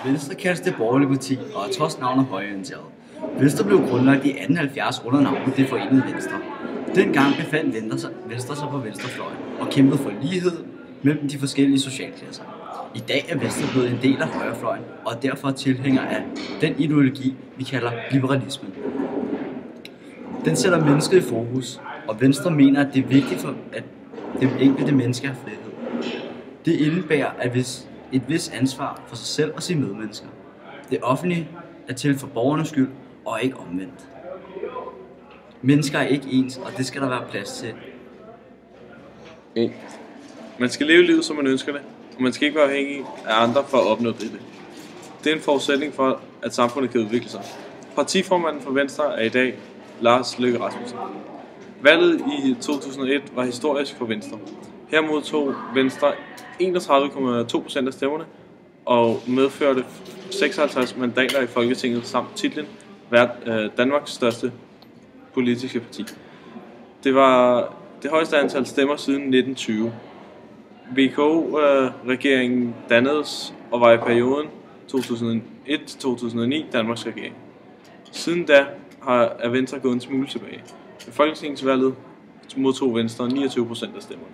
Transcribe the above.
Venstre kaldes det borgerlige parti og er trods navnet højreorienteret. Venstre blev grundlagt i 1870 under navnet Det Forenede Venstre. Dengang befandt Venstre sig på venstrefløjen og kæmpede for lighed mellem de forskellige socialklasser. I dag er Venstre blevet en del af højrefløjen og er derfor tilhænger af den ideologi, vi kalder liberalismen. Den sætter mennesket i fokus, og Venstre mener, at det er vigtigt for, at det enkelte menneske har frihed. Det indebærer et vis ansvar for sig selv og sine medmennesker. Det offentlige er til for borgernes skyld og ikke omvendt. Mennesker er ikke ens, og det skal der være plads til. Man skal leve livet, som man ønsker det, og man skal ikke være afhængig af andre for at opnå det. Det er en forudsætning for, at samfundet kan udvikle sig. Partiformanden for Venstre er i dag Lars Løkke Rasmussen. Valget i 2001 var historisk for Venstre. Her modtog Venstre 31,2% af stemmerne og medførte 56 mandater i Folketinget samt titlen Danmarks største politiske parti. Det var det højeste antal stemmer siden 1920. VKO-regeringen dannedes og var i perioden 2001-2009 Danmarks regering. Siden da er Venstre gået en smule tilbage. Ved folketingsvalget modtog Venstre 29% af stemmerne.